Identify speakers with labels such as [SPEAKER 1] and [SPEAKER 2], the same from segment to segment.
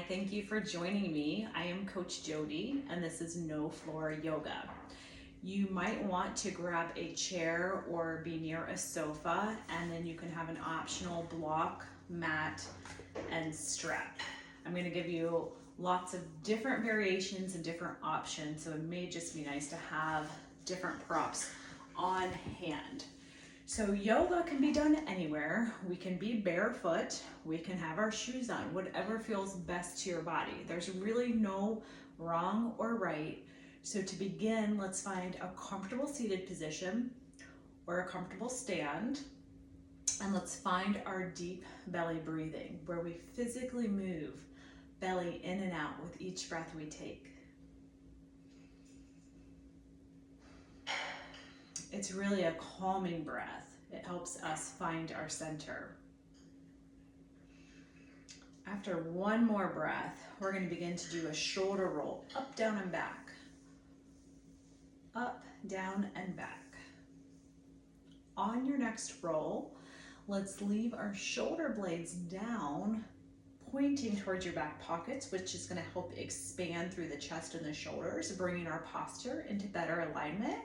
[SPEAKER 1] thank you for joining me. I am Coach Jody, and this is No Floor Yoga. You might want to grab a chair or be near a sofa, and then you can have an optional block, mat, and strap. I'm going to give you lots of different variations and different options, so it may just be nice to have different props on hand. So yoga can be done anywhere. We can be barefoot, we can have our shoes on, whatever feels best to your body. There's really no wrong or right. So to begin, let's find a comfortable seated position or a comfortable stand. And let's find our deep belly breathing, where we physically move belly in and out with each breath we take. It's really a calming breath. It helps us find our center. After one more breath, we're going to begin to do a shoulder roll, up, down, and back. Up, down, and back. On your next roll, let's leave our shoulder blades down, pointing towards your back pockets, which is going to help expand through the chest and the shoulders, bringing our posture into better alignment.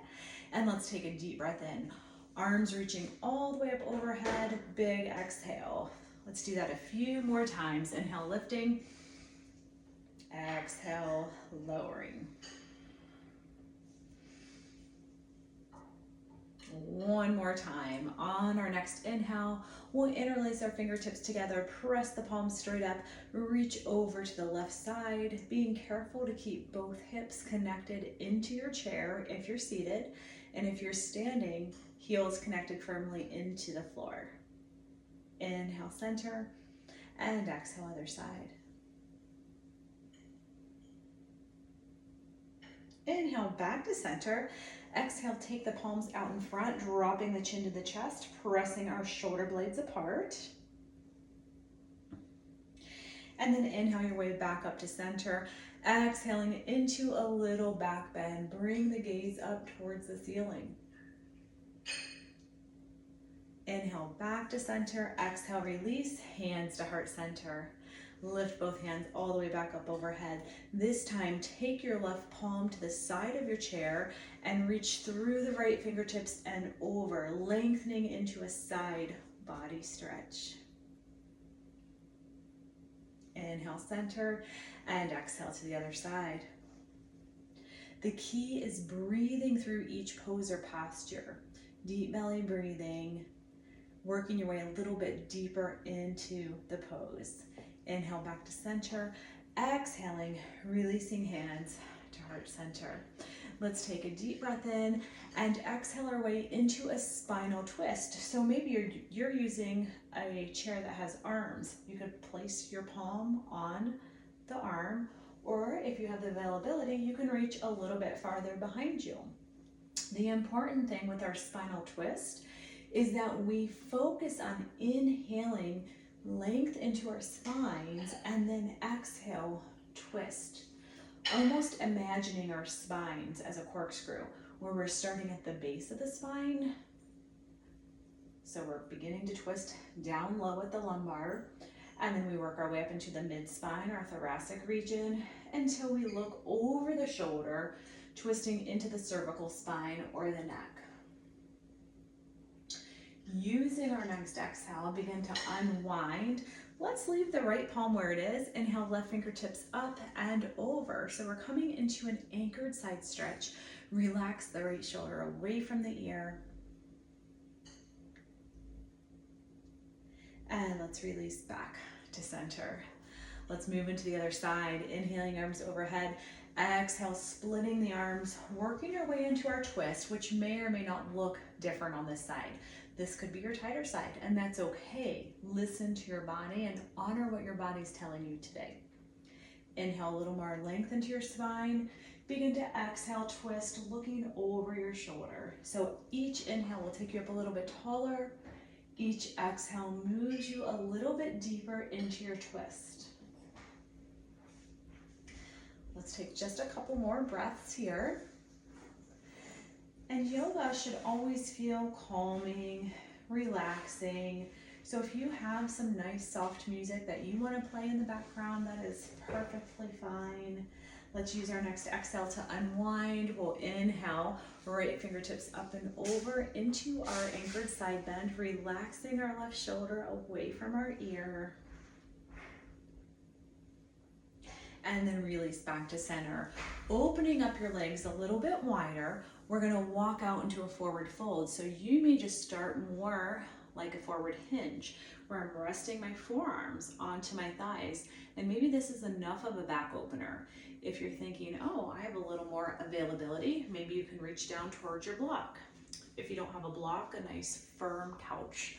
[SPEAKER 1] And let's take a deep breath in. Arms reaching all the way up overhead, big exhale. Let's do that a few more times. Inhale, lifting. Exhale, lowering. One more time. On our next inhale, we'll interlace our fingertips together, press the palms straight up, reach over to the left side, being careful to keep both hips connected into your chair if you're seated, and if you're standing, heels connected firmly into the floor. Inhale, center, and exhale, other side. Inhale, back to center. Exhale, take the palms out in front, dropping the chin to the chest, pressing our shoulder blades apart. And then inhale your way back up to center, exhaling into a little back bend. Bring the gaze up towards the ceiling. Inhale, back to center. Exhale, release, hands to heart center. Lift both hands all the way back up overhead. This time, take your left palm to the side of your chair and reach through the right fingertips and over, lengthening into a side body stretch. Inhale, center, and exhale to the other side. The key is breathing through each pose or posture. Deep belly breathing, working your way a little bit deeper into the pose. Inhale, back to center. Exhaling, releasing hands to heart center. Let's take a deep breath in and exhale our way into a spinal twist. So maybe you're using a chair that has arms. You could place your palm on the arm, or if you have the availability, you can reach a little bit farther behind you. The important thing with our spinal twist is that we focus on inhaling length into our spines and then exhale, twist. Almost imagining our spines as a corkscrew, where we're starting at the base of the spine. So we're beginning to twist down low at the lumbar, and then we work our way up into the mid-spine, our thoracic region, until we look over the shoulder, twisting into the cervical spine or the neck. Using our next exhale, begin to unwind. Let's leave the right palm where it is. Inhale, left fingertips up and over. So we're coming into an anchored side stretch. Relax the right shoulder away from the ear. And let's release back to center. Let's move into the other side. Inhaling, arms overhead. Exhale, splitting the arms, working your way into our twist, which may or may not look different on this side. This could be your tighter side, and that's okay. Listen to your body and honor what your body's telling you today. Inhale, a little more length into your spine. Begin to exhale, twist, looking over your shoulder. So each inhale will take you up a little bit taller. Each exhale moves you a little bit deeper into your twist. Let's take just a couple more breaths here. And yoga should always feel calming, relaxing. So if you have some nice soft music that you want to play in the background, that is perfectly fine. Let's use our next exhale to unwind. We'll inhale, right fingertips up and over into our anchored side bend, relaxing our left shoulder away from our ear. And then release back to center. Opening up your legs a little bit wider, we're gonna walk out into a forward fold. So you may just start more like a forward hinge, where I'm resting my forearms onto my thighs. And maybe this is enough of a back opener. If you're thinking, oh, I have a little more availability, maybe you can reach down towards your block. If you don't have a block, a nice firm couch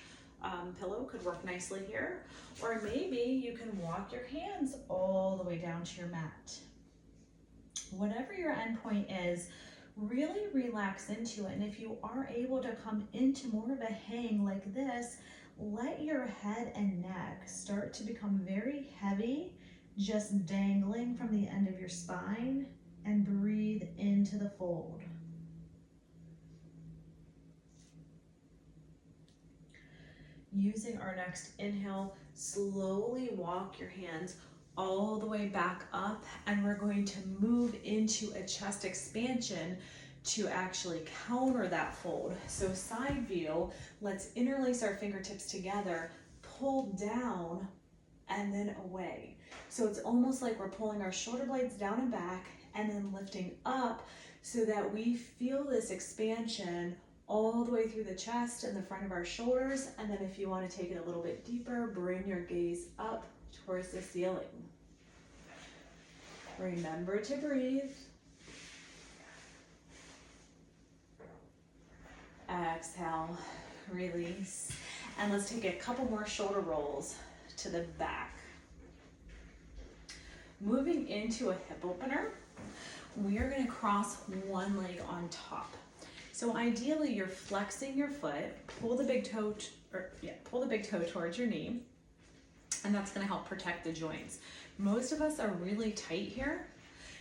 [SPEAKER 1] pillow could work nicely here. Or maybe you can walk your hands all the way down to your mat. Whatever your endpoint is, really relax into it. And if you are able to come into more of a hang like this, let your head and neck start to become very heavy, just dangling from the end of your spine, and breathe into the fold. Using our next inhale, slowly walk your hands all the way back up, and we're going to move into a chest expansion to actually counter that fold. So side view, let's interlace our fingertips together, pull down, and then away. So it's almost like we're pulling our shoulder blades down and back, and then lifting up so that we feel this expansion all the way through the chest and the front of our shoulders. And then if you want to take it a little bit deeper, bring your gaze up towards the ceiling. Remember to breathe. Exhale, release. And let's take a couple more shoulder rolls to the back. Moving into a hip opener, we are going to cross one leg on top. So ideally, you're flexing your foot, pull the big toe towards your knee, and that's going to help protect the joints. Most of us are really tight here,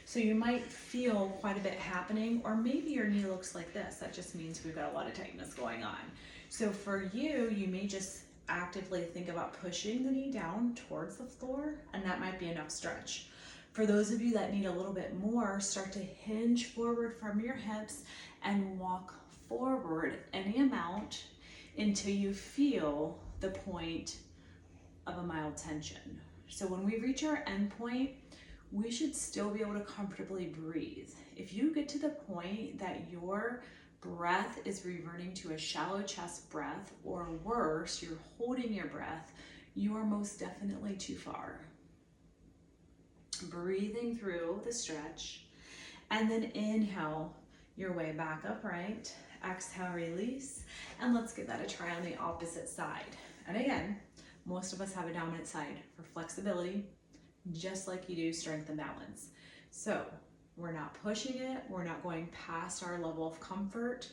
[SPEAKER 1] so you might feel quite a bit happening, or maybe your knee looks like this. That just means we've got a lot of tightness going on. So for you, you may just actively think about pushing the knee down towards the floor, and that might be enough stretch. For those of you that need a little bit more, start to hinge forward from your hips and walk forward any amount until you feel the point of a mild tension. So when we reach our end point, we should still be able to comfortably breathe. If you get to the point that your breath is reverting to a shallow chest breath, or worse, you're holding your breath, you are most definitely too far. Breathing through the stretch, and then inhale your way back upright. Exhale, release, and let's give that a try on the opposite side. And again, most of us have a dominant side for flexibility, just like you do strength and balance. So we're not pushing it, we're not going past our level of comfort.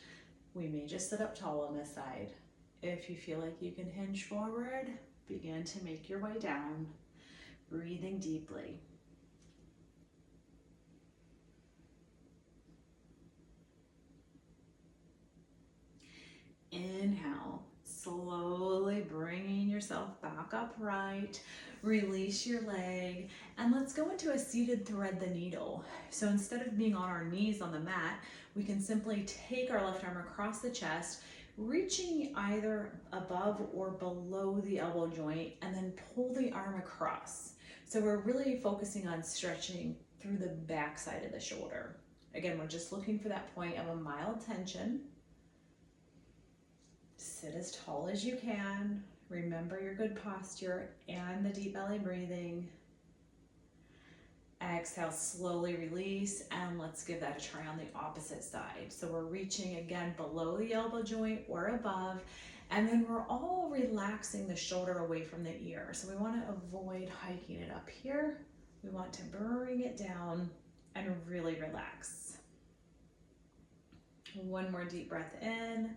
[SPEAKER 1] We may just sit up tall on this side. If you feel like you can hinge forward, begin to make your way down, breathing deeply. Inhale, slowly bringing yourself back upright. Release your leg, and let's go into a seated thread the needle. So instead of being on our knees on the mat, we can simply take our left arm across the chest, reaching either above or below the elbow joint, and then pull the arm across. So we're really focusing on stretching through the back side of the shoulder. Again, we're just looking for that point of a mild tension. Sit as tall as you can. Remember your good posture and the deep belly breathing. Exhale, slowly release, and let's give that a try on the opposite side. So we're reaching again below the elbow joint or above, and then we're all relaxing the shoulder away from the ear. So we want to avoid hiking it up here. We want to bring it down and really relax. One more deep breath in.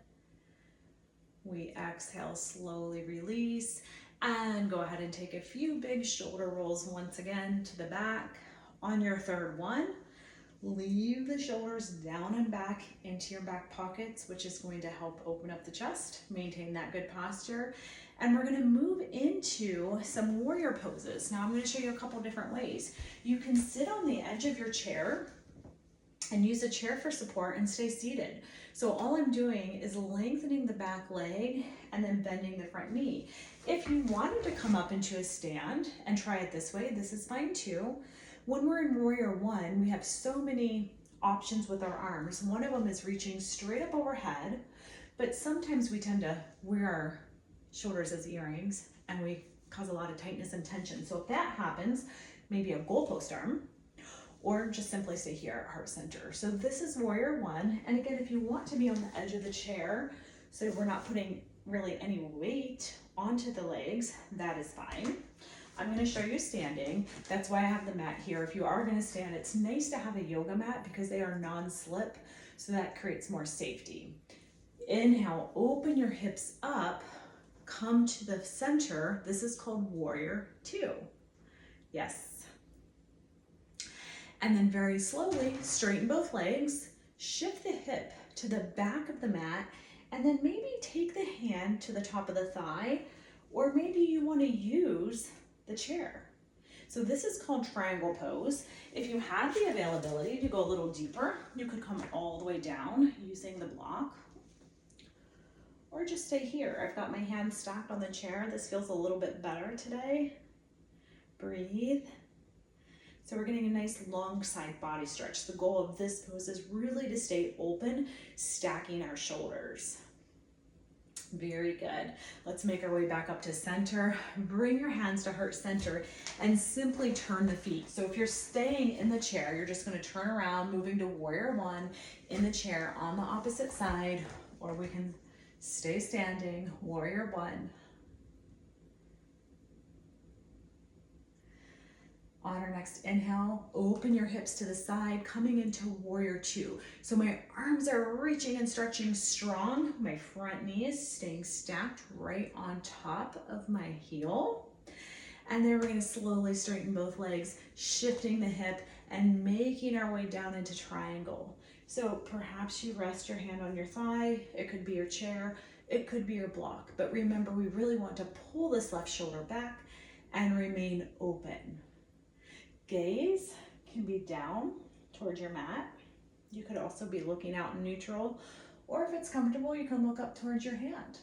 [SPEAKER 1] We exhale, slowly release, and go ahead and take a few big shoulder rolls once again to the back. On your third one, leave the shoulders down and back into your back pockets, which is going to help open up the chest, maintain that good posture. And we're gonna move into some warrior poses. Now I'm gonna show you a couple different ways. You can sit on the edge of your chair and use a chair for support and stay seated. So all I'm doing is lengthening the back leg and then bending the front knee. If you wanted to come up into a stand and try it this way, this is fine too. When we're in Warrior One, we have so many options with our arms. One of them is reaching straight up overhead, but sometimes we tend to wear our shoulders as earrings and we cause a lot of tightness and tension. So if that happens, maybe a goalpost arm, or just simply stay here at heart center. So this is Warrior One. And again, if you want to be on the edge of the chair, so we're not putting really any weight onto the legs, that is fine. I'm gonna show you standing. That's why I have the mat here. If you are gonna stand, it's nice to have a yoga mat because they are non-slip, so that creates more safety. Inhale, open your hips up, come to the center. This is called Warrior Two. Yes. And then very slowly, straighten both legs, shift the hip to the back of the mat, and then maybe take the hand to the top of the thigh, or maybe you want to use the chair. So this is called triangle pose. If you had the availability to go a little deeper, you could come all the way down using the block, or just stay here. I've got my hands stacked on the chair. This feels a little bit better today. Breathe. So we're getting a nice long side body stretch. The goal of this pose is really to stay open, stacking our shoulders. Very good. Let's make our way back up to center. Bring your hands to heart center and simply turn the feet. So if you're staying in the chair, you're just going to turn around, moving to Warrior One in the chair on the opposite side, or we can stay standing, Warrior One. On our next inhale, open your hips to the side, coming into Warrior Two. So my arms are reaching and stretching strong. My front knee is staying stacked right on top of my heel. And then we're going to slowly straighten both legs, shifting the hip and making our way down into triangle. So perhaps you rest your hand on your thigh. It could be your chair. It could be your block. But remember, we really want to pull this left shoulder back and remain open. Gaze can be down towards your mat. You could also be looking out in neutral, or if it's comfortable, you can look up towards your hand.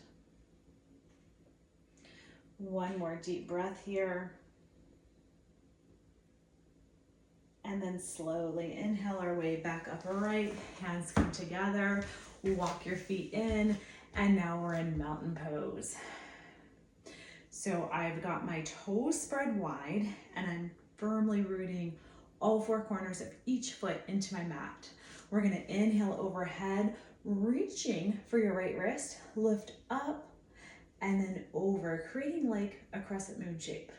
[SPEAKER 1] One more deep breath here. And then slowly inhale our way back up upright. Hands come together. Walk your feet in. And now we're in mountain pose. So I've got my toes spread wide and I'm firmly rooting all four corners of each foot into my mat. We're gonna inhale overhead, reaching for your right wrist, lift up and then over, creating like a crescent moon shape.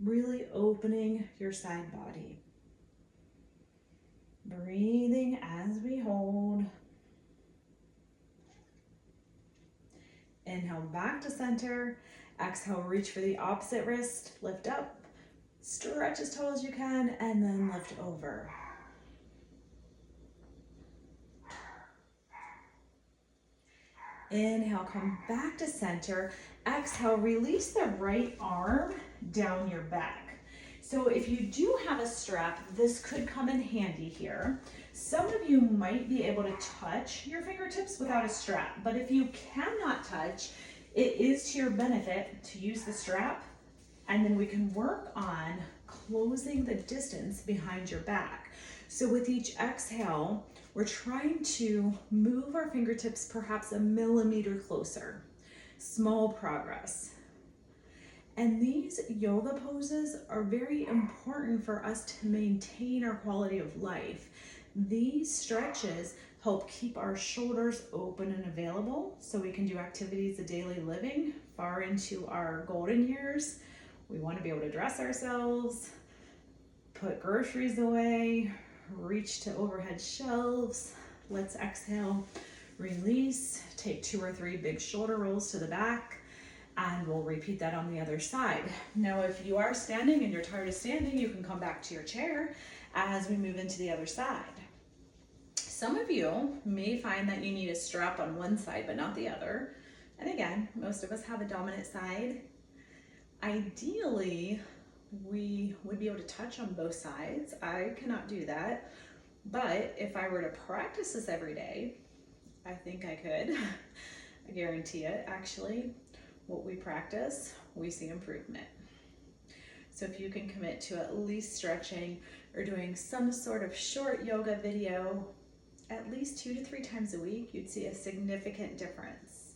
[SPEAKER 1] Really opening your side body. Breathing as we hold. Inhale back to center. Exhale, reach for the opposite wrist, lift up. Stretch as tall as you can, and then lift over. Inhale, come back to center. Exhale, release the right arm down your back. So if you do have a strap, this could come in handy here. Some of you might be able to touch your fingertips without a strap, but if you cannot touch, it is to your benefit to use the strap. And then we can work on closing the distance behind your back. So with each exhale, we're trying to move our fingertips perhaps a millimeter closer. Small progress. And these yoga poses are very important for us to maintain our quality of life. These stretches help keep our shoulders open and available so we can do activities of daily living far into our golden years. We want to be able to dress ourselves, put groceries away, reach to overhead shelves. Let's exhale, release, take 2 or 3 big shoulder rolls to the back, and we'll repeat that on the other side. Now, if you are standing and you're tired of standing, you can come back to your chair as we move into the other side. Some of you may find that you need a strap on one side but not the other. And again, most of us have a dominant side. Ideally, we would be able to touch on both sides. I cannot do that. But if I were to practice this every day, I think I could. I guarantee it, actually. What we practice, we see improvement. So if you can commit to at least stretching or doing some sort of short yoga video at least 2 to 3 times a week, you'd see a significant difference.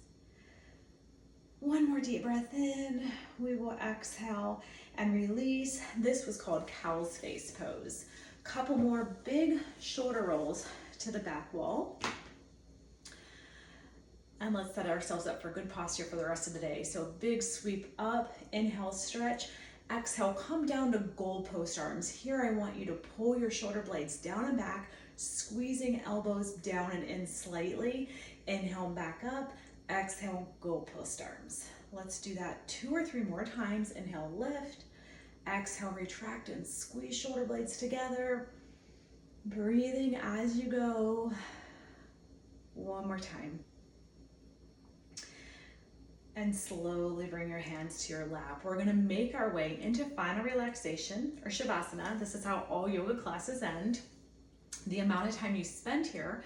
[SPEAKER 1] One more deep breath in. We will exhale and release. This was called cow's face pose. Couple more big shoulder rolls to the back wall. And let's set ourselves up for good posture for the rest of the day. So big sweep up, inhale, stretch. Exhale, come down to goalpost arms. Here I want you to pull your shoulder blades down and back, squeezing elbows down and in slightly. Inhale, back up. Exhale, goalpost arms. Let's do that 2 or 3 more times. Inhale, lift. Exhale, retract and squeeze shoulder blades together. Breathing as you go. One more time. And slowly bring your hands to your lap. We're gonna make our way into final relaxation or Shavasana. This is how all yoga classes end. The amount of time you spend here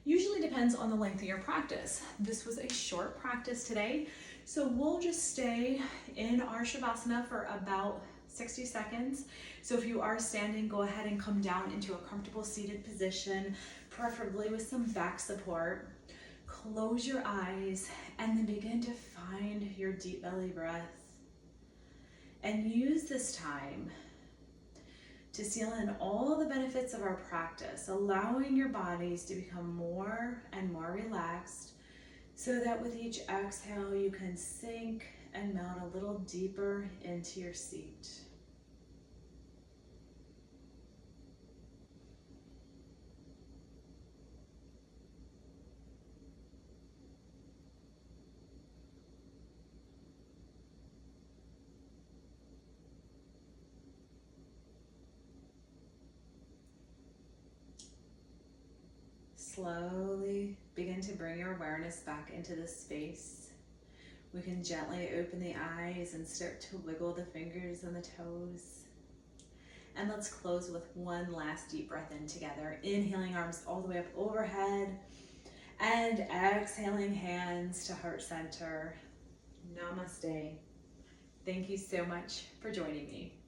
[SPEAKER 1] usually depends on the length of your practice. This was a short practice today, so we'll just stay in our Shavasana for about 60 seconds. So if you are standing, go ahead and come down into a comfortable seated position, preferably with some back support. Close your eyes and then begin to find your deep belly breath. And use this time to seal in all the benefits of our practice, allowing your bodies to become more and more relaxed so that with each exhale you can sink and melt a little deeper into your seat. Slowly begin to bring your awareness back into this space. We can gently open the eyes and start to wiggle the fingers and the toes. And let's close with one last deep breath in together. Inhaling arms all the way up overhead and exhaling hands to heart center. Namaste. Thank you so much for joining me.